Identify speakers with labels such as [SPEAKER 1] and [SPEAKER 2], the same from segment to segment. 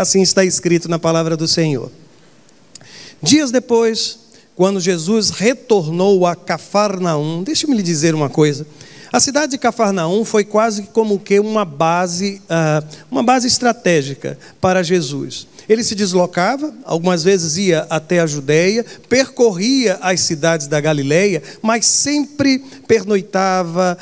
[SPEAKER 1] Assim está escrito na palavra do Senhor. Dias depois, quando Jesus retornou a Cafarnaum, deixe-me lhe dizer uma coisa. A cidade de Cafarnaum foi quase como que uma base estratégica para Jesus. Ele se deslocava, algumas vezes ia até a Judeia, percorria as cidades da Galileia, mas sempre pernoitava,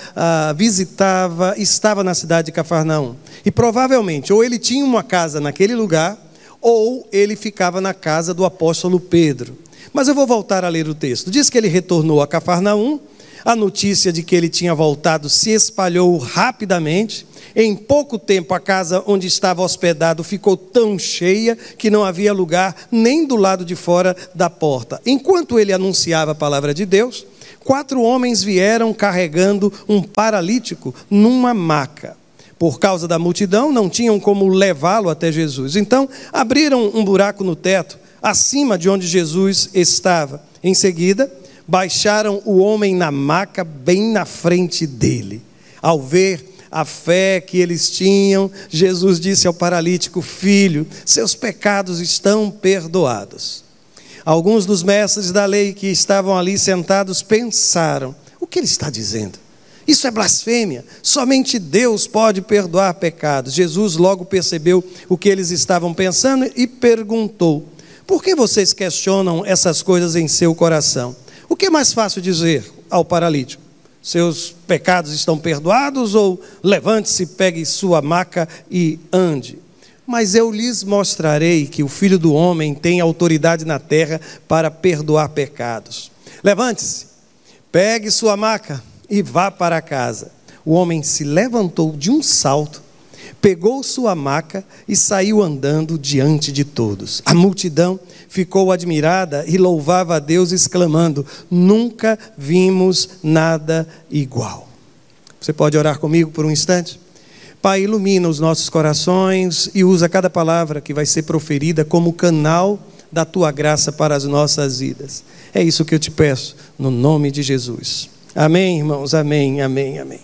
[SPEAKER 1] visitava, estava na cidade de Cafarnaum. E provavelmente, ou ele tinha uma casa naquele lugar, ou ele ficava na casa do apóstolo Pedro. Mas eu vou voltar a ler o texto. Diz que ele retornou a Cafarnaum. A notícia de que ele tinha voltado se espalhou rapidamente. Em pouco tempo, a casa onde estava hospedado ficou tão cheia que não havia lugar nem do lado de fora da porta. Enquanto ele anunciava a palavra de Deus, 4 homens vieram carregando um paralítico numa maca. Por causa da multidão, não tinham como levá-lo até Jesus. Então, abriram um buraco no teto, acima de onde Jesus estava. Em seguida, baixaram o homem na maca bem na frente dele. Ao ver a fé que eles tinham, Jesus disse ao paralítico: filho, seus pecados estão perdoados. Alguns dos mestres da lei que estavam ali sentados pensaram: o que ele está dizendo? Isso é blasfêmia, somente Deus pode perdoar pecados. Jesus logo percebeu o que eles estavam pensando e perguntou: por que vocês questionam essas coisas em seu coração? O que é mais fácil dizer ao paralítico? Seus pecados estão perdoados? Ou levante-se, pegue sua maca e ande? Mas eu lhes mostrarei que o Filho do Homem tem autoridade na terra para perdoar pecados. Levante-se, pegue sua maca e vá para casa. O homem se levantou de um salto, pegou sua maca e saiu andando diante de todos. A multidão ficou admirada e louvava a Deus, exclamando: nunca vimos nada igual. Você pode orar comigo por um instante? Pai, ilumina os nossos corações e usa cada palavra que vai ser proferida como canal da Tua graça para as nossas vidas. É isso que eu te peço, no nome de Jesus. Amém, irmãos? Amém, amém, amém.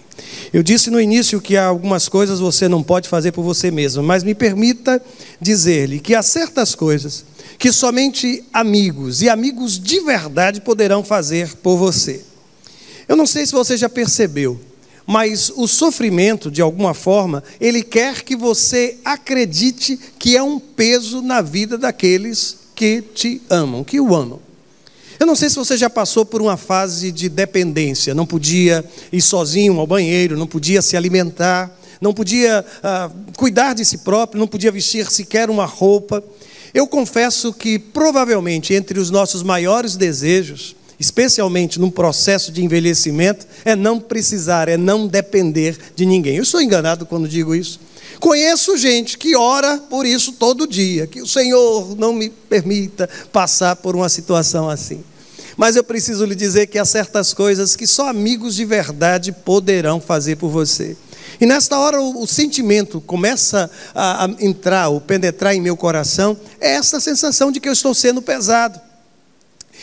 [SPEAKER 1] Eu disse no início que há algumas coisas você não pode fazer por você mesmo, mas me permita dizer-lhe que há certas coisas que somente amigos, e amigos de verdade, poderão fazer por você. Eu não sei se você já percebeu, mas o sofrimento, de alguma forma, ele quer que você acredite que é um peso na vida daqueles que te amam, que o amam. Eu não sei se você já passou por uma fase de dependência, não podia ir sozinho ao banheiro, não podia se alimentar, não podia cuidar de si próprio, não podia vestir sequer uma roupa. Eu confesso que provavelmente entre os nossos maiores desejos, especialmente num processo de envelhecimento, é não precisar, é não depender de ninguém. Eu estou enganado quando digo isso. Conheço gente que ora por isso todo dia, que o Senhor não me permita passar por uma situação assim. Mas eu preciso lhe dizer que há certas coisas que só amigos de verdade poderão fazer por você. E nesta hora o sentimento começa a entrar, ou penetrar em meu coração, é essa sensação de que eu estou sendo pesado.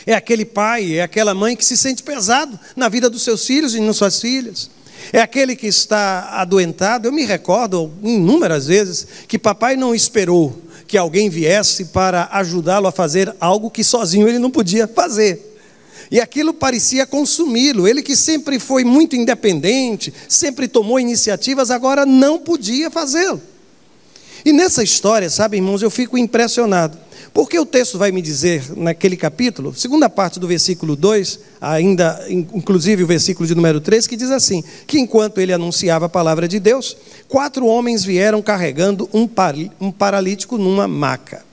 [SPEAKER 1] É aquele pai, é aquela mãe que se sente pesado na vida dos seus filhos e nas suas filhas. É aquele que está adoentado. Eu me recordo inúmeras vezes que papai não esperou que alguém viesse para ajudá-lo a fazer algo que sozinho ele não podia fazer. E aquilo parecia consumi-lo. Ele que sempre foi muito independente, sempre tomou iniciativas, agora não podia fazê-lo. E nessa história, sabe, irmãos, eu fico impressionado. Porque o texto vai me dizer, naquele capítulo, segunda parte do versículo 2, ainda, inclusive o versículo de número 3, que diz assim, que enquanto ele anunciava a palavra de Deus, 4 homens vieram carregando um paralítico numa maca.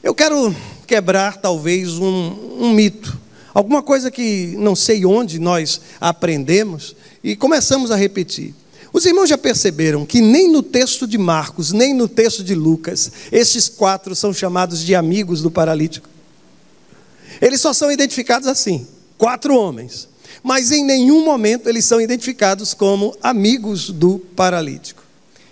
[SPEAKER 1] Eu quero quebrar talvez um mito, alguma coisa que não sei onde nós aprendemos e começamos a repetir. Os irmãos já perceberam que nem no texto de Marcos, nem no texto de Lucas, estes 4 são chamados de amigos do paralítico. Eles só são identificados assim, 4 homens. Mas em nenhum momento eles são identificados como amigos do paralítico.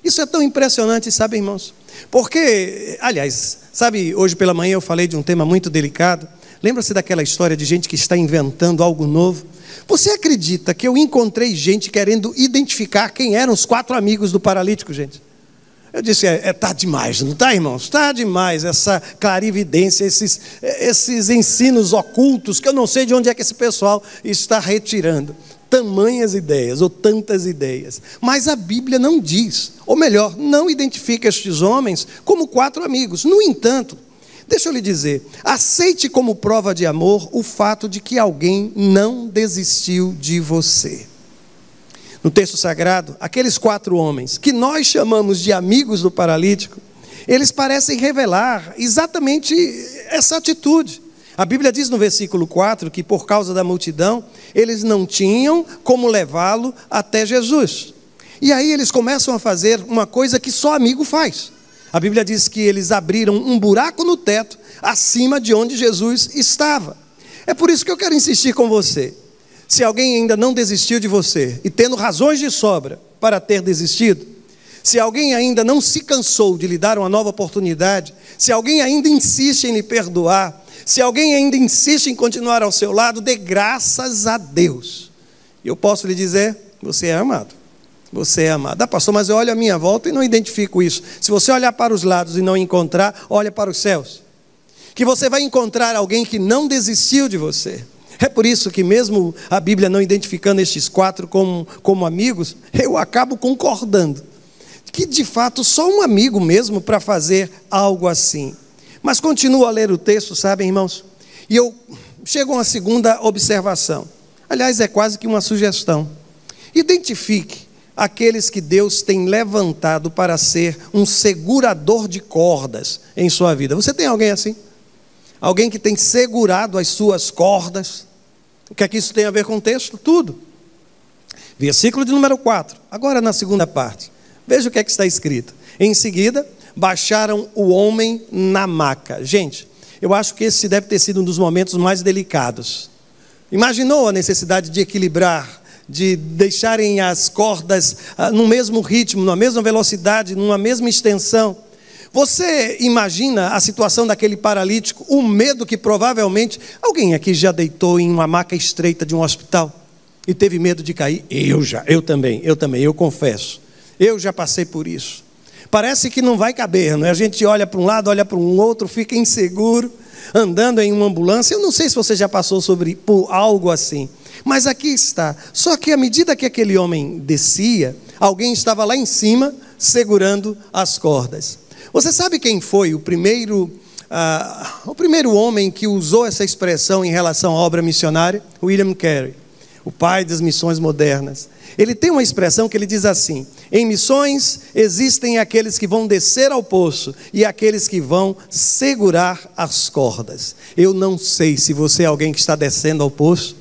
[SPEAKER 1] Isso é tão impressionante, sabe, irmãos? Porque, aliás, sabe, hoje pela manhã eu falei de um tema muito delicado. Lembra-se daquela história de gente que está inventando algo novo? Você acredita que eu encontrei gente querendo identificar quem eram os 4 amigos do paralítico, gente? Eu disse, tá demais, não está, irmãos? Está demais essa clarividência, esses ensinos ocultos, que eu não sei de onde é que esse pessoal está retirando. Tamanhas ideias, ou tantas ideias. Mas a Bíblia não diz, ou melhor, não identifica estes homens como 4 amigos. No entanto, deixa eu lhe dizer, aceite como prova de amor o fato de que alguém não desistiu de você. No texto sagrado, aqueles 4 homens, que nós chamamos de amigos do paralítico, eles parecem revelar exatamente essa atitude. A Bíblia diz no versículo 4 que por causa da multidão, eles não tinham como levá-lo até Jesus. E aí eles começam a fazer uma coisa que só amigo faz. A Bíblia diz que eles abriram um buraco no teto, acima de onde Jesus estava. É por isso que eu quero insistir com você. Se alguém ainda não desistiu de você, e tendo razões de sobra para ter desistido, se alguém ainda não se cansou de lhe dar uma nova oportunidade, se alguém ainda insiste em lhe perdoar, se alguém ainda insiste em continuar ao seu lado, dê graças a Deus. E eu posso lhe dizer, você é amado. Você é amado. Ah, pastor, mas eu olho à minha volta e não identifico isso. Se você olhar para os lados e não encontrar, olha para os céus. Que você vai encontrar alguém que não desistiu de você. É por isso que mesmo a Bíblia não identificando estes 4 como amigos, eu acabo concordando. Que de fato só um amigo mesmo para fazer algo assim. Mas continuo a ler o texto, sabem, irmãos? E eu chego a uma segunda observação. Aliás, é quase que uma sugestão. Identifique aqueles que Deus tem levantado para ser um segurador de cordas em sua vida. Você tem alguém assim? Alguém que tem segurado as suas cordas? O que é que isso tem a ver com o texto? Tudo. Versículo de número 4. Agora na segunda parte. Veja o que é que está escrito. Em seguida, baixaram o homem na maca. Gente, eu acho que esse deve ter sido um dos momentos mais delicados. Imaginou a necessidade de equilibrar, de deixarem as cordas no mesmo ritmo, na mesma velocidade, numa mesma extensão? Você imagina a situação daquele paralítico, o medo que provavelmente... Alguém aqui já deitou em uma maca estreita de um hospital e teve medo de cair? Eu também, eu confesso. Eu já passei por isso. Parece que não vai caber, não é? A gente olha para um lado, olha para um outro, fica inseguro, andando em uma ambulância. Eu não sei se você já passou por algo assim, mas aqui está. Só que à medida que aquele homem descia, alguém estava lá em cima, segurando as cordas. Você sabe quem foi o primeiro homem que usou essa expressão em relação à obra missionária? William Carey, o pai das missões modernas. Ele tem uma expressão que ele diz assim: em missões existem aqueles que vão descer ao poço e aqueles que vão segurar as cordas. Eu não sei se você é alguém que está descendo ao poço,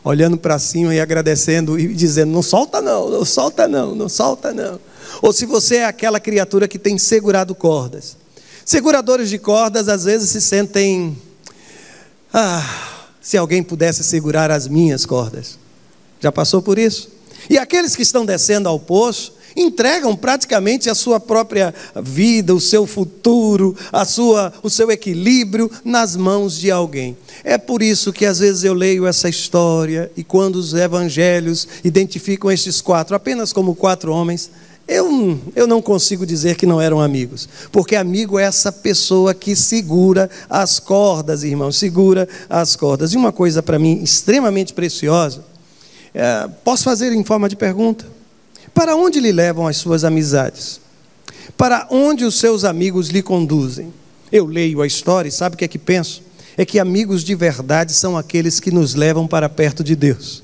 [SPEAKER 1] olhando para cima e agradecendo e dizendo, não solta não, não solta não, não solta não. Ou se você é aquela criatura que tem segurado cordas. Seguradores de cordas às vezes se sentem, se alguém pudesse segurar as minhas cordas. Já passou por isso? E aqueles que estão descendo ao poço, entregam praticamente a sua própria vida, o seu futuro, o seu equilíbrio nas mãos de alguém. É por isso que às vezes eu leio essa história e quando os evangelhos identificam estes 4 apenas como 4 homens, eu não consigo dizer que não eram amigos, porque amigo é essa pessoa que segura as cordas, irmãos, segura as cordas. E uma coisa para mim extremamente preciosa, posso fazer em forma de pergunta? Para onde lhe levam as suas amizades? Para onde os seus amigos lhe conduzem? Eu leio a história e sabe o que é que penso? É que amigos de verdade são aqueles que nos levam para perto de Deus,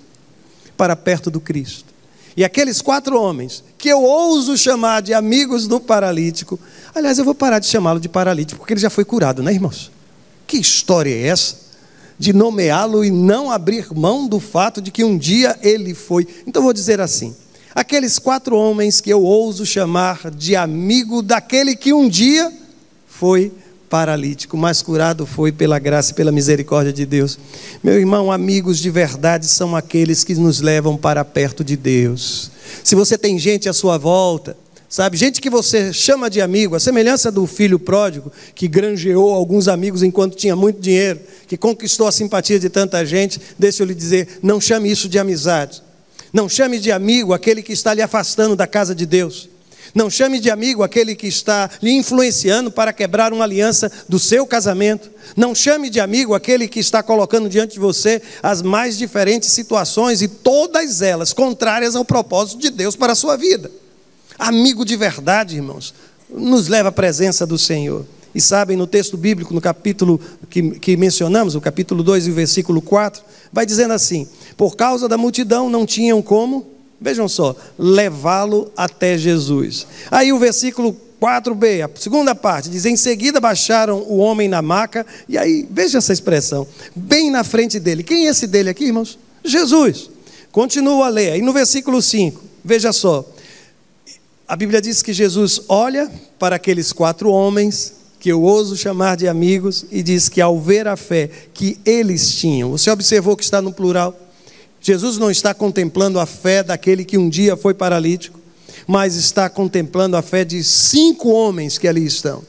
[SPEAKER 1] para perto do Cristo. E aqueles 4 homens, que eu ouso chamar de amigos do paralítico, aliás, eu vou parar de chamá-lo de paralítico, porque ele já foi curado, né, irmãos? Que história é essa? De nomeá-lo e não abrir mão do fato de que um dia ele foi. Então vou dizer assim, aqueles 4 homens que eu ouso chamar de amigo daquele que um dia foi paralítico, mas curado foi pela graça e pela misericórdia de Deus. Meu irmão, amigos de verdade são aqueles que nos levam para perto de Deus. Se você tem gente à sua volta, sabe, gente que você chama de amigo, a semelhança do filho pródigo, que granjeou alguns amigos enquanto tinha muito dinheiro, que conquistou a simpatia de tanta gente, deixa eu lhe dizer, não chame isso de amizade. Não chame de amigo aquele que está lhe afastando da casa de Deus. Não chame de amigo aquele que está lhe influenciando para quebrar uma aliança do seu casamento. Não chame de amigo aquele que está colocando diante de você as mais diferentes situações e todas elas contrárias ao propósito de Deus para a sua vida. Amigo de verdade, irmãos, nos leva à presença do Senhor. E sabem, no texto bíblico, no capítulo que mencionamos, o capítulo 2 e o versículo 4, vai dizendo assim: por causa da multidão não tinham como, vejam só, levá-lo até Jesus. Aí o versículo 4b, a segunda parte, diz: em seguida baixaram o homem na maca, e aí, veja essa expressão, bem na frente dele. Quem é esse dele aqui, irmãos? Jesus. Continua a ler, aí no versículo 5, veja só, a Bíblia diz que Jesus olha para aqueles 4 homens, que eu ouso chamar de amigos, e diz que ao ver a fé que eles tinham, você observou que está no plural? Jesus não está contemplando a fé daquele que um dia foi paralítico, mas está contemplando a fé de 5 homens que ali estão.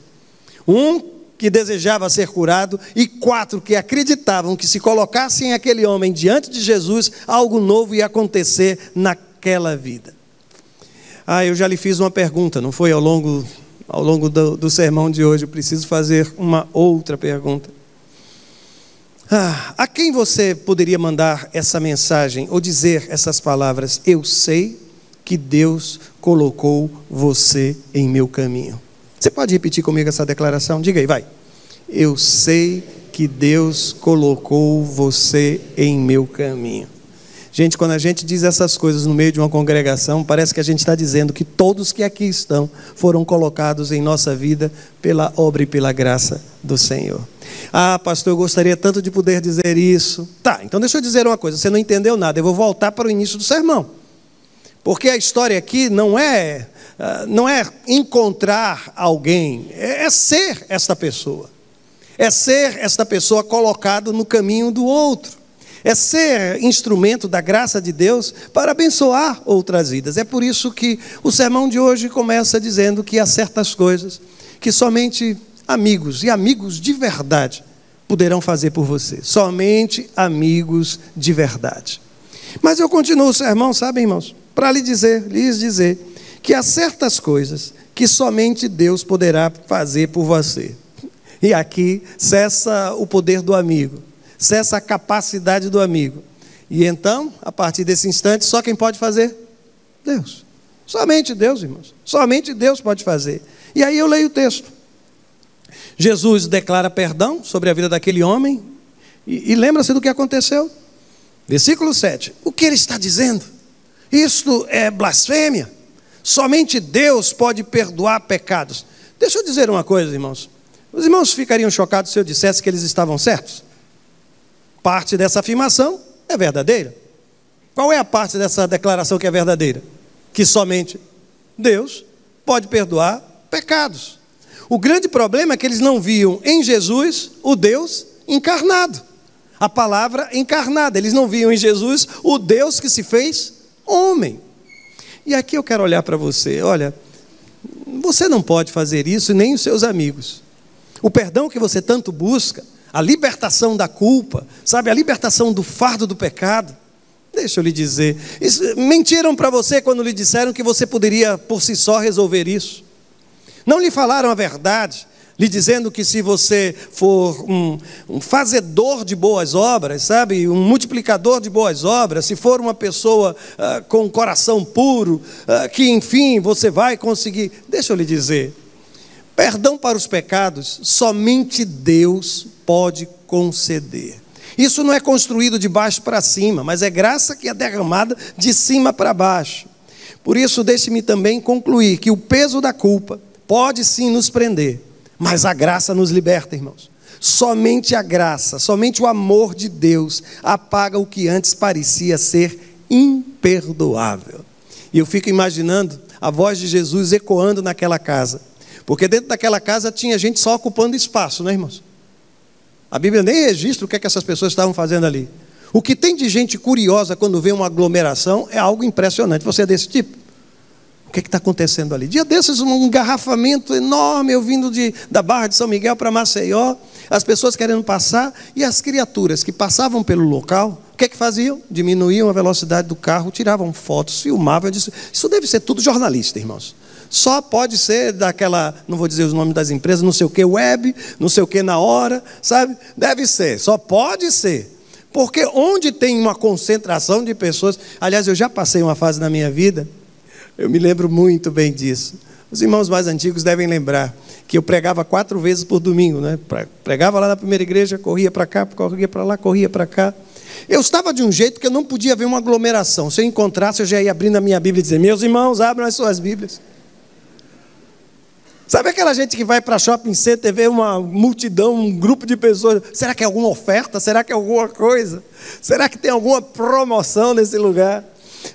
[SPEAKER 1] Um que desejava ser curado e 4 que acreditavam que se colocassem aquele homem diante de Jesus, algo novo ia acontecer naquela vida. Eu já lhe fiz uma pergunta, não foi ao longo do sermão de hoje? Eu preciso fazer uma outra pergunta. A quem você poderia mandar essa mensagem ou dizer essas palavras? Eu sei que Deus colocou você em meu caminho. Você pode repetir comigo essa declaração? Diga aí, vai. Eu sei que Deus colocou você em meu caminho. Gente, quando a gente diz essas coisas no meio de uma congregação, parece que a gente está dizendo que todos que aqui estão foram colocados em nossa vida pela obra e pela graça do Senhor. Pastor, eu gostaria tanto de poder dizer isso. Tá, então deixa eu dizer uma coisa, você não entendeu nada, eu vou voltar para o início do sermão. Porque a história aqui não é encontrar alguém, é ser esta pessoa. É ser esta pessoa colocada no caminho do outro. É ser instrumento da graça de Deus para abençoar outras vidas. É por isso que o sermão de hoje começa dizendo que há certas coisas que somente amigos, e amigos de verdade, poderão fazer por você. Somente amigos de verdade. Mas eu continuo o sermão, sabem, irmãos? Para lhes dizer que há certas coisas que somente Deus poderá fazer por você. E aqui cessa o poder do amigo. Cessa a capacidade do amigo. E então, a partir desse instante, só quem pode fazer? Deus. Somente Deus, irmãos. Somente Deus pode fazer. E aí eu leio o texto. Jesus declara perdão sobre a vida daquele homem. E lembra-se do que aconteceu? Versículo 7. O que ele está dizendo? Isto é blasfêmia. Somente Deus pode perdoar pecados. Deixa eu dizer uma coisa, irmãos. Os irmãos ficariam chocados se eu dissesse que eles estavam certos? Parte dessa afirmação é verdadeira. Qual é a parte dessa declaração que é verdadeira? Que somente Deus pode perdoar pecados. O grande problema é que eles não viam em Jesus o Deus encarnado, a palavra encarnada. Eles não viam em Jesus o Deus que se fez homem. E aqui eu quero olhar para você. Olha, você não pode fazer isso, nem os seus amigos. O perdão que você tanto busca, a libertação da culpa, sabe, a libertação do fardo do pecado. Deixa eu lhe dizer, mentiram para você quando lhe disseram que você poderia por si só resolver isso. Não lhe falaram a verdade, lhe dizendo que se você for um fazedor de boas obras, sabe, um multiplicador de boas obras, se for uma pessoa com um coração puro, que enfim você vai conseguir. Deixa eu lhe dizer, perdão para os pecados, somente Deus pode conceder. Isso não é construído de baixo para cima, mas é graça que é derramada de cima para baixo. Por isso, deixe-me também concluir que o peso da culpa pode sim nos prender, mas a graça nos liberta, irmãos. Somente a graça, somente o amor de Deus apaga o que antes parecia ser imperdoável. E eu fico imaginando a voz de Jesus ecoando naquela casa. Porque dentro daquela casa tinha gente só ocupando espaço, né, irmãos? A Bíblia nem registra o que é que essas pessoas estavam fazendo ali. O que tem de gente curiosa quando vê uma aglomeração é algo impressionante. Você é desse tipo? O que está acontecendo ali? Dia desses, um engarrafamento enorme, eu vindo da Barra de São Miguel para Maceió, as pessoas querendo passar, e as criaturas que passavam pelo local, o que é que faziam? Diminuíam a velocidade do carro, tiravam fotos, filmavam. Eu disse, isso deve ser tudo jornalista, irmãos. Só pode ser daquela, não vou dizer os nomes das empresas, não sei o que web, não sei o que na hora, sabe? Deve ser, só pode ser. Porque onde tem uma concentração de pessoas, aliás, eu já passei uma fase na minha vida, eu me lembro muito bem disso. Os irmãos mais antigos devem lembrar que eu pregava 4 vezes por domingo, né? Pregava lá na primeira igreja, corria para cá, corria para lá, corria para cá. Eu estava de um jeito que eu não podia ver uma aglomeração. Se eu encontrasse, eu já ia abrindo a minha Bíblia e dizer: meus irmãos, abram as suas Bíblias. Sabe aquela gente que vai para shopping center, vê uma multidão, um grupo de pessoas, será que é alguma oferta? Será que é alguma coisa? Será que tem alguma promoção nesse lugar?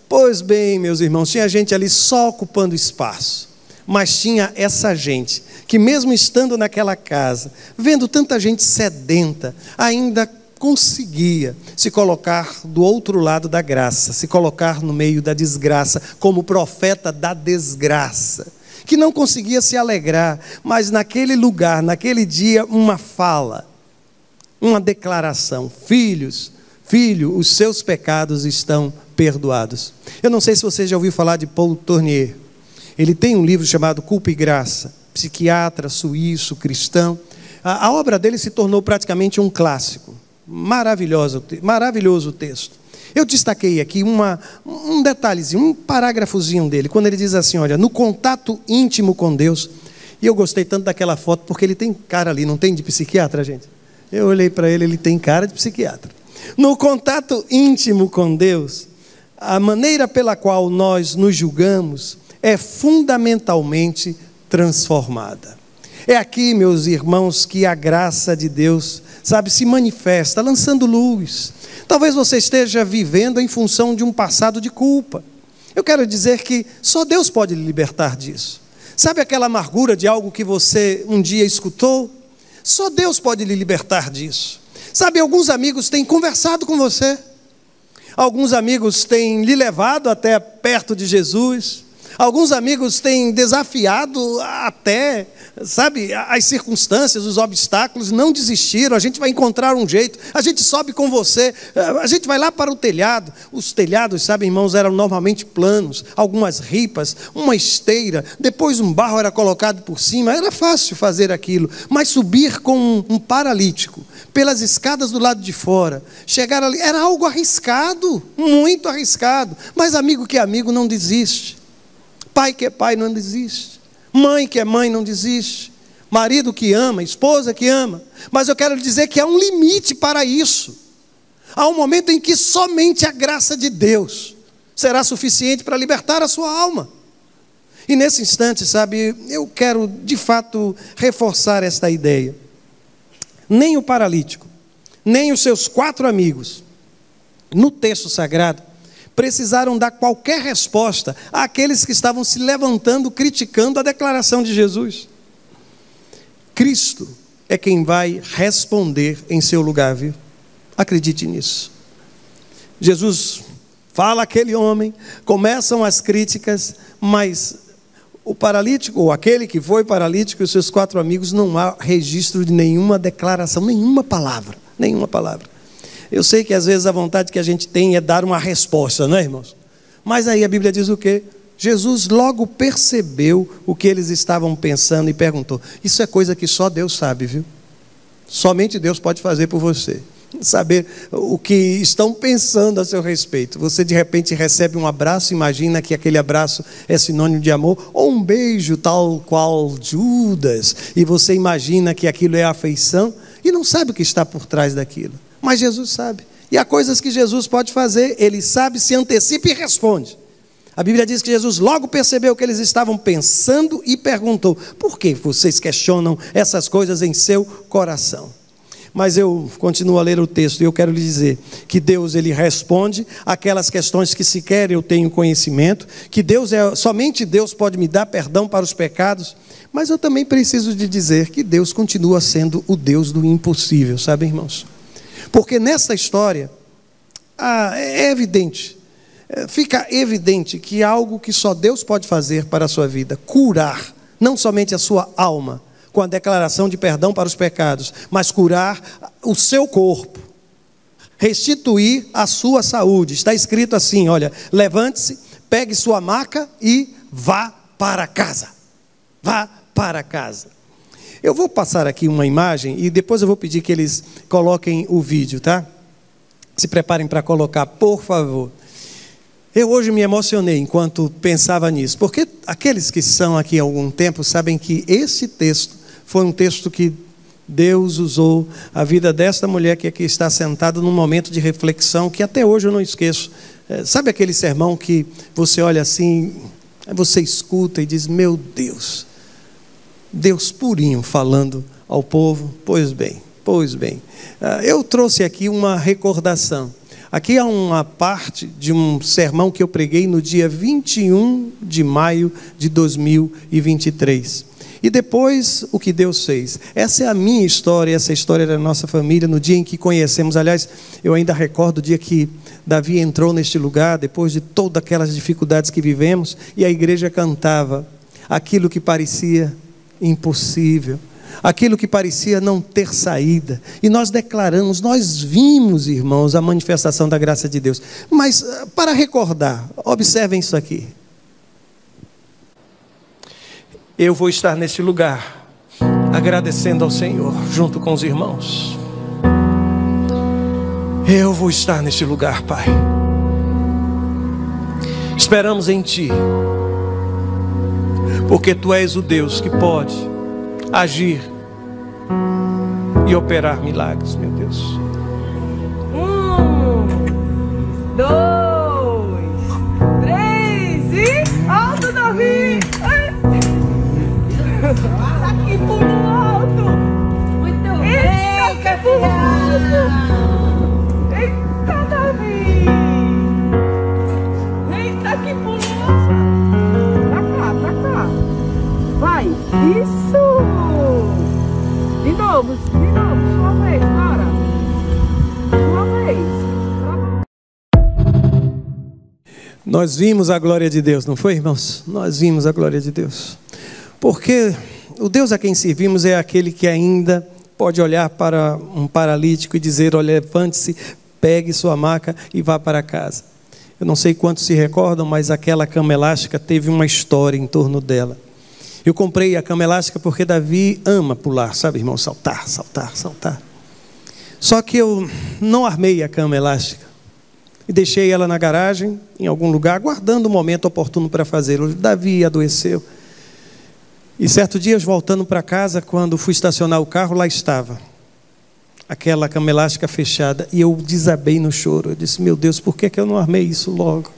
[SPEAKER 1] Pois bem, meus irmãos, tinha gente ali só ocupando espaço, mas tinha essa gente que mesmo estando naquela casa, vendo tanta gente sedenta, ainda conseguia se colocar do outro lado da graça, se colocar no meio da desgraça, como profeta da desgraça, que não conseguia se alegrar, mas naquele lugar, naquele dia, uma fala, uma declaração: filho, os seus pecados estão perdoados. Eu não sei se você já ouviu falar de Paul Tournier. Ele tem um livro chamado Culpa e Graça, psiquiatra suíço, cristão. A obra dele se tornou praticamente um clássico. Maravilhoso texto. Eu destaquei aqui um detalhezinho, um parágrafozinho dele, quando ele diz assim: olha, no contato íntimo com Deus. E eu gostei tanto daquela foto, porque ele tem cara ali, não tem de psiquiatra, gente? Eu olhei para ele, ele tem cara de psiquiatra. No contato íntimo com Deus, a maneira pela qual nós nos julgamos é fundamentalmente transformada. É aqui, meus irmãos, que a graça de Deus, sabe, se manifesta, lançando luz. Talvez você esteja vivendo em função de um passado de culpa. Eu quero dizer que só Deus pode lhe libertar disso. Sabe aquela amargura de algo que você um dia escutou? Só Deus pode lhe libertar disso. Sabe, alguns amigos têm conversado com você. Alguns amigos têm lhe levado até perto de Jesus. Alguns amigos têm desafiado até, sabe, as circunstâncias, os obstáculos, não desistiram. A gente vai encontrar um jeito, a gente sobe com você, a gente vai lá para o telhado. Os telhados, sabe, irmãos, eram normalmente planos, algumas ripas, uma esteira, depois um barro era colocado por cima. Era fácil fazer aquilo, mas subir com um paralítico pelas escadas do lado de fora, chegar ali, era algo arriscado, muito arriscado. Mas amigo que é amigo não desiste. Pai que é pai não desiste. Mãe que é mãe não desiste. Marido que ama, esposa que ama. Mas eu quero lhe dizer que há um limite para isso. Há um momento em que somente a graça de Deus será suficiente para libertar a sua alma. E nesse instante, sabe, eu quero de fato reforçar esta ideia. Nem o paralítico, nem os seus 4 amigos, no texto sagrado, precisaram dar qualquer resposta àqueles que estavam se levantando, criticando a declaração de Jesus. Cristo é quem vai responder em seu lugar, viu? Acredite nisso. Jesus fala àquele homem, começam as críticas, mas o paralítico, ou aquele que foi paralítico e os seus 4 amigos, não há registro de nenhuma declaração, nenhuma palavra. Eu sei que às vezes a vontade que a gente tem é dar uma resposta, não é, irmãos? Mas aí a Bíblia diz o quê? Jesus logo percebeu o que eles estavam pensando e perguntou. Isso é coisa que só Deus sabe, viu? Somente Deus pode fazer por você. Saber o que estão pensando a seu respeito. Você de repente recebe um abraço, imagina que aquele abraço é sinônimo de amor, ou um beijo tal qual Judas, e você imagina que aquilo é afeição, e não sabe o que está por trás daquilo. Mas Jesus sabe. E há coisas que Jesus pode fazer, ele sabe, se antecipa e responde. A Bíblia diz que Jesus logo percebeu o que eles estavam pensando e perguntou: por que vocês questionam essas coisas em seu coração? Mas eu continuo a ler o texto e eu quero lhe dizer que Deus, ele responde aquelas questões que sequer eu tenho conhecimento, que somente Deus pode me dar perdão para os pecados. Mas eu também preciso de dizer que Deus continua sendo o Deus do impossível, sabe, irmãos? Porque nessa história, é evidente, fica evidente que algo que só Deus pode fazer para a sua vida, curar não somente a sua alma, com a declaração de perdão para os pecados, mas curar o seu corpo, restituir a sua saúde. Está escrito assim, olha, levante-se, pegue sua maca e vá para casa. Vá para casa. Eu vou passar aqui uma imagem e depois eu vou pedir que eles coloquem o vídeo, tá? Se preparem para colocar, por favor. Eu hoje me emocionei enquanto pensava nisso, porque aqueles que são aqui há algum tempo sabem que esse texto foi um texto que Deus usou a vida desta mulher que aqui está sentada num momento de reflexão que até hoje eu não esqueço. Sabe aquele sermão que você olha assim, você escuta e diz, meu Deus, Deus purinho falando ao povo? Pois bem. Eu trouxe aqui uma recordação. Aqui há uma parte de um sermão que eu preguei no dia 21 de maio de 2023. E depois, o que Deus fez. Essa é a minha história, essa é a história da nossa família, no dia em que conhecemos. Aliás, eu ainda recordo o dia que Davi entrou neste lugar, depois de todas aquelas dificuldades que vivemos, e a igreja cantava aquilo que parecia impossível, aquilo que parecia não ter saída. E nós declaramos, nós vimos, irmãos, a manifestação da graça de Deus. Mas, para recordar, observem isso aqui. Eu vou estar nesse lugar, agradecendo ao Senhor, junto com os irmãos. Eu vou estar nesse lugar, Pai. Esperamos em Ti, porque Tu és o Deus que pode agir e operar milagres, meu Deus.
[SPEAKER 2] 1, 2, 3 e alto, Davi! Aqui pulo alto! Muito bem! Eita, que pulo alto! Eita, Davi! Eita, que pulo alto! Pra cá! Vai! Isso! De novo, sua vez, bora! Sua vez!
[SPEAKER 1] Nós vimos a glória de Deus, não foi, irmãos? Nós vimos a glória de Deus. Porque o Deus a quem servimos é aquele que ainda pode olhar para um paralítico e dizer, olha, levante-se, pegue sua maca e vá para casa. Eu não sei quantos se recordam, mas aquela cama elástica teve uma história em torno dela. Eu comprei a cama elástica porque Davi ama pular, sabe, irmão? Saltar. Só que eu não armei a cama elástica e deixei ela na garagem, em algum lugar, aguardando o momento oportuno para fazê-lo. Davi adoeceu. E certo dia, voltando para casa, quando fui estacionar o carro, lá estava aquela cama elástica fechada. E eu desabei no choro. Eu disse, meu Deus, por que eu não armei isso logo?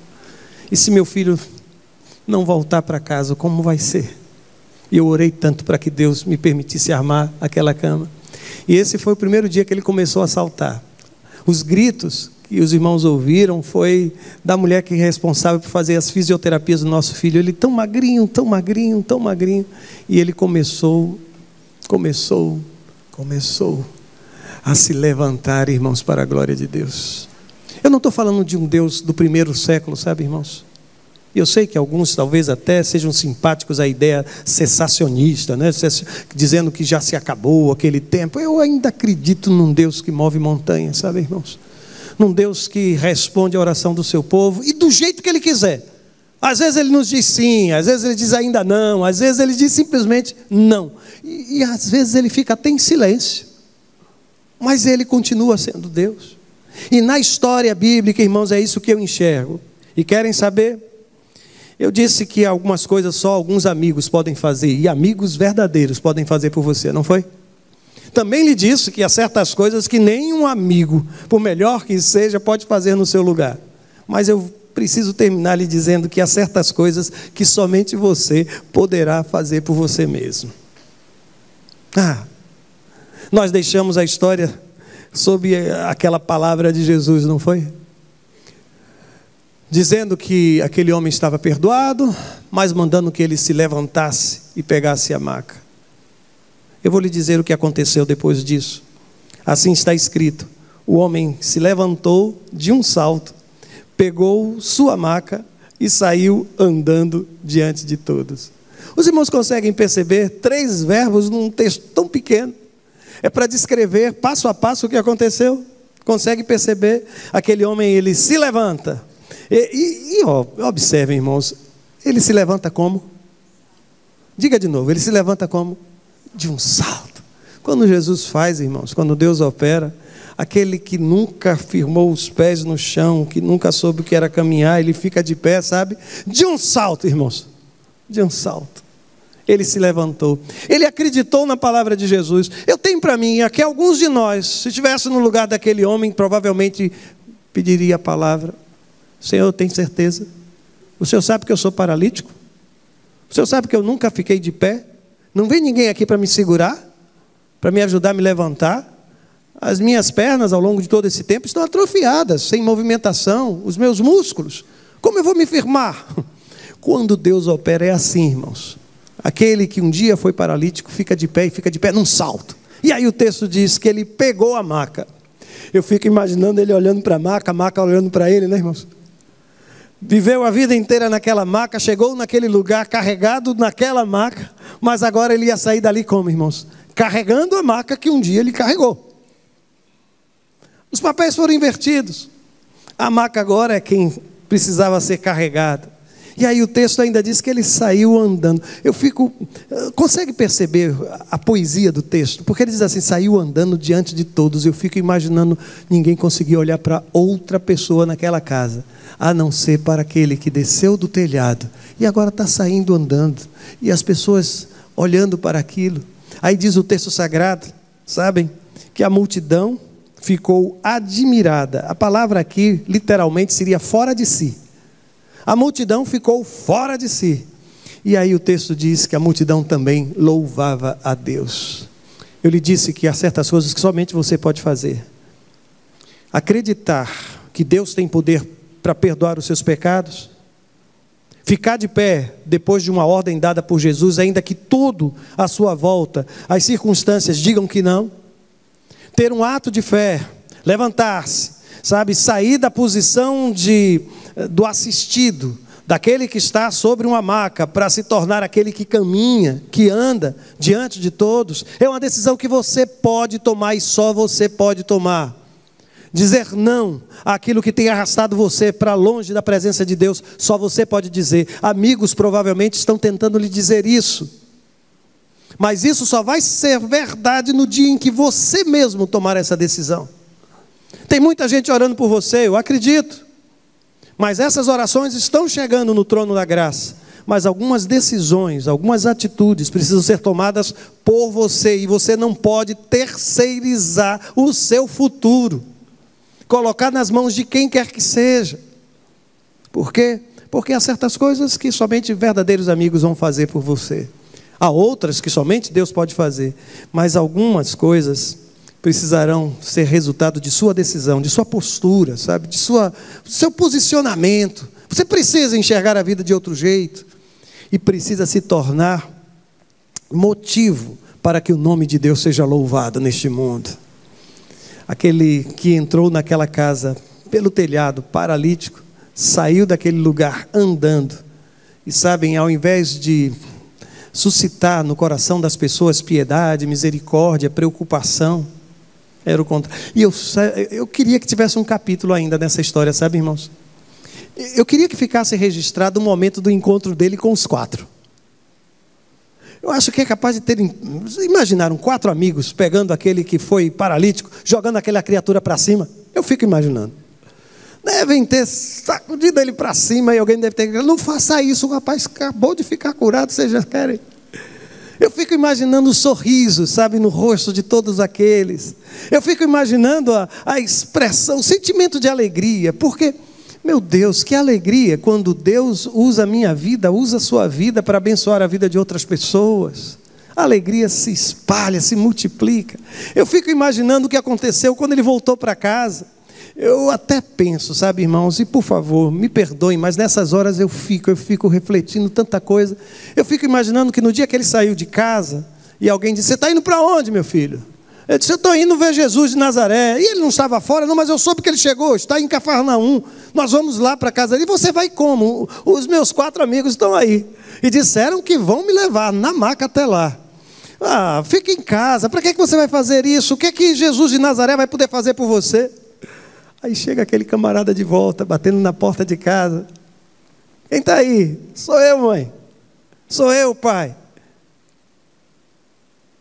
[SPEAKER 1] E se meu filho não voltar para casa, como vai ser? E eu orei tanto para que Deus me permitisse armar aquela cama. E esse foi o primeiro dia que ele começou a saltar. Os gritos que os irmãos ouviram foi da mulher que é responsável por fazer as fisioterapias do nosso filho. Ele tão magrinho. E ele começou a se levantar, irmãos, para a glória de Deus. Eu não estou falando de um Deus do primeiro século, sabe, irmãos? Eu sei que alguns talvez até sejam simpáticos à ideia cessacionista, né? Dizendo que já se acabou aquele tempo. Eu ainda acredito num Deus que move montanhas, sabe, irmãos? Num Deus que responde a oração do seu povo e do jeito que Ele quiser. Às vezes Ele nos diz sim, às vezes Ele diz ainda não, às vezes Ele diz simplesmente não. E às vezes Ele fica até em silêncio. Mas Ele continua sendo Deus. E na história bíblica, irmãos, é isso que eu enxergo. E querem saber? Eu disse que algumas coisas só alguns amigos podem fazer, e amigos verdadeiros podem fazer por você, não foi? Também lhe disse que há certas coisas que nenhum amigo, por melhor que seja, pode fazer no seu lugar. Mas eu preciso terminar lhe dizendo que há certas coisas que somente você poderá fazer por você mesmo. Nós deixamos a história sob aquela palavra de Jesus, não foi? Dizendo que aquele homem estava perdoado, mas mandando que ele se levantasse e pegasse a maca. Eu vou lhe dizer o que aconteceu depois disso. Assim está escrito: o homem se levantou de um salto, pegou sua maca e saiu andando diante de todos. Os irmãos conseguem perceber 3 verbos num texto tão pequeno? É para descrever passo a passo o que aconteceu. Consegue perceber? Aquele homem, ele se levanta. Observem, irmãos, ele se levanta como? Diga de novo, ele se levanta como? De um salto. Quando Jesus faz, irmãos, quando Deus opera, aquele que nunca firmou os pés no chão, que nunca soube o que era caminhar, ele fica de pé, sabe? De um salto, irmãos. De um salto. Ele se levantou. Ele acreditou na palavra de Jesus. Eu tenho para mim, aqui alguns de nós, se estivesse no lugar daquele homem, provavelmente pediria a palavra. Senhor, eu tenho certeza. O Senhor sabe que eu sou paralítico? O Senhor sabe que eu nunca fiquei de pé? Não vem ninguém aqui para me segurar? Para me ajudar a me levantar? As minhas pernas, ao longo de todo esse tempo, estão atrofiadas, sem movimentação. Os meus músculos. Como eu vou me firmar? Quando Deus opera é assim, irmãos. Aquele que um dia foi paralítico fica de pé e fica de pé num salto. E aí o texto diz que ele pegou a maca. Eu fico imaginando ele olhando para a maca olhando para ele, né, irmãos? Viveu a vida inteira naquela maca, chegou naquele lugar carregado naquela maca, mas agora ele ia sair dali como, irmãos? Carregando a maca que um dia ele carregou. Os papéis foram invertidos. A maca agora é quem precisava ser carregada. E aí o texto ainda diz que ele saiu andando. Consegue perceber a poesia do texto? Porque ele diz assim, saiu andando diante de todos. Eu fico imaginando, ninguém conseguia olhar para outra pessoa naquela casa, a não ser para aquele que desceu do telhado e agora está saindo andando. E as pessoas olhando para aquilo. Aí diz o texto sagrado, sabem, que a multidão ficou admirada. A palavra aqui, literalmente, seria fora de si. A multidão ficou fora de si. E aí o texto diz que a multidão também louvava a Deus. Eu lhe disse que há certas coisas que somente você pode fazer. Acreditar que Deus tem poder para perdoar os seus pecados. Ficar de pé depois de uma ordem dada por Jesus, ainda que tudo à sua volta, as circunstâncias digam que não. Ter um ato de fé, levantar-se, sabe, sair da posição do assistido, daquele que está sobre uma maca, para se tornar aquele que caminha, que anda diante de todos, é uma decisão que você pode tomar e só você pode tomar. Dizer não àquilo que tem arrastado você para longe da presença de Deus, só você pode dizer. Amigos provavelmente estão tentando lhe dizer isso. Mas isso só vai ser verdade no dia em que você mesmo tomar essa decisão. Tem muita gente orando por você, eu acredito. Mas essas orações estão chegando no trono da graça. Mas algumas decisões, algumas atitudes precisam ser tomadas por você. E você não pode terceirizar o seu futuro. Colocar nas mãos de quem quer que seja. Por quê? Porque há certas coisas que somente verdadeiros amigos vão fazer por você. Há outras que somente Deus pode fazer. Mas algumas coisas precisarão ser resultado de sua decisão, de sua postura, sabe? Do seu posicionamento. Você precisa enxergar a vida de outro jeito. E precisa se tornar motivo para que o nome de Deus seja louvado neste mundo. Aquele que entrou naquela casa pelo telhado, paralítico, saiu daquele lugar andando. E sabem, ao invés de suscitar no coração das pessoas piedade, misericórdia, preocupação, era o contrário. E eu queria que tivesse um capítulo ainda nessa história, sabe, irmãos? Eu queria que ficasse registrado o momento do encontro dele com os 4. Eu acho que é capaz de ter... Imaginaram 4 amigos pegando aquele que foi paralítico, jogando aquela criatura para cima? Eu fico imaginando. Devem ter sacudido ele para cima e alguém deve ter... Não faça isso, o rapaz acabou de ficar curado, vocês já querem... Eu fico imaginando o sorriso, sabe, no rosto de todos aqueles. Eu fico imaginando a expressão, o sentimento de alegria. Porque, meu Deus, que alegria quando Deus usa a minha vida, usa a sua vida para abençoar a vida de outras pessoas. A alegria se espalha, se multiplica. Eu fico imaginando o que aconteceu quando ele voltou para casa. Eu até penso, sabe, irmãos, e por favor, me perdoem, mas nessas horas eu fico refletindo tanta coisa. Eu fico imaginando que no dia que ele saiu de casa, e alguém disse, você está indo para onde, meu filho? Ele disse, eu estou indo ver Jesus de Nazaré. E ele não estava fora, não, mas eu soube que ele chegou, está em Cafarnaum. Nós vamos lá para casa dele. E você vai como? Os meus 4 amigos estão aí. E disseram que vão me levar na maca até lá. Ah, fica em casa, para que você vai fazer isso? O que é que Jesus de Nazaré vai poder fazer por você? Aí chega aquele camarada de volta, batendo na porta de casa. Quem está aí? Sou eu, mãe. Sou eu, pai.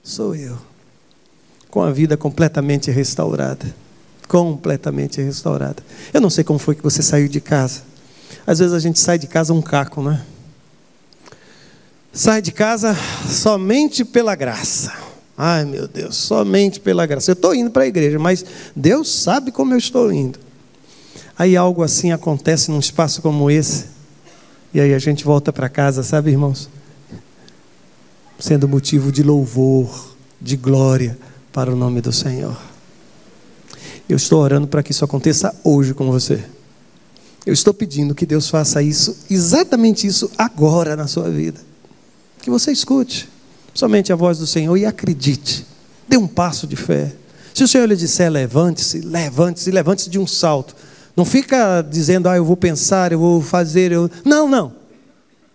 [SPEAKER 1] sou eu, com a vida completamente restaurada. Completamente restaurada. Eu não sei como foi que você saiu de casa. Às vezes a gente sai de casa um caco, né? Sai de casa somente pela graça. Ai, meu Deus, somente pela graça. Eu estou indo para a igreja, mas Deus sabe como eu estou indo. Aí algo assim acontece num espaço como esse, e aí a gente volta para casa, sabe, irmãos? Sendo motivo de louvor, de glória para o nome do Senhor. Eu estou orando para que isso aconteça hoje com você. Eu estou pedindo que Deus faça isso, exatamente isso, agora na sua vida. Que você escute somente a voz do Senhor e acredite. Dê um passo de fé. Se o Senhor lhe disser levante-se, levante-se, levante-se de um salto. Não fica dizendo, eu vou pensar, eu vou fazer. Não, não.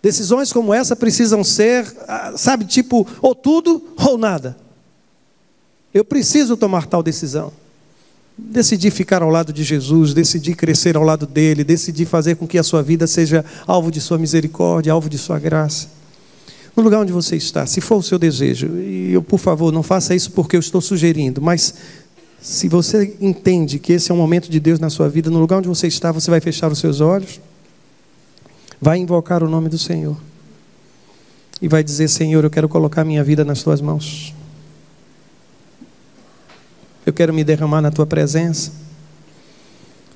[SPEAKER 1] Decisões como essa precisam ser, sabe, tipo, ou tudo ou nada. Eu preciso tomar tal decisão. Decidir ficar ao lado de Jesus, decidir crescer ao lado dele, decidir fazer com que a sua vida seja alvo de sua misericórdia, alvo de sua graça. No lugar onde você está, se for o seu desejo, e eu, por favor, não faça isso porque eu estou sugerindo, mas se você entende que esse é um momento de Deus na sua vida, no lugar onde você está, você vai fechar os seus olhos, vai invocar o nome do Senhor e vai dizer, Senhor, eu quero colocar minha vida nas tuas mãos. Eu quero me derramar na tua presença.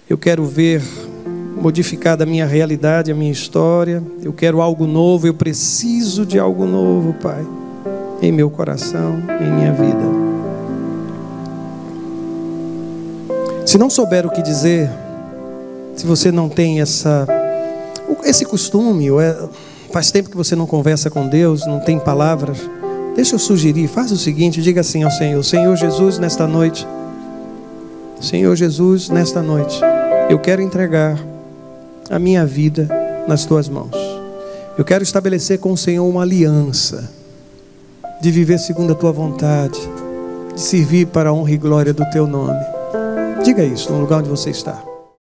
[SPEAKER 1] Eu quero ver modificada a minha realidade, a minha história. Eu quero algo novo, eu preciso de algo novo, Pai, em meu coração, em minha vida. Se não souber o que dizer, se você não tem esse costume, faz tempo que você não conversa com Deus, não tem palavras, deixa eu sugerir, faz o seguinte, diga assim ao Senhor, Senhor Jesus, nesta noite, Senhor Jesus, nesta noite, eu quero entregar a minha vida nas tuas mãos. Eu quero estabelecer com o Senhor uma aliança, de viver segundo a tua vontade, de servir para a honra e glória do teu nome. Diga isso no lugar onde você está.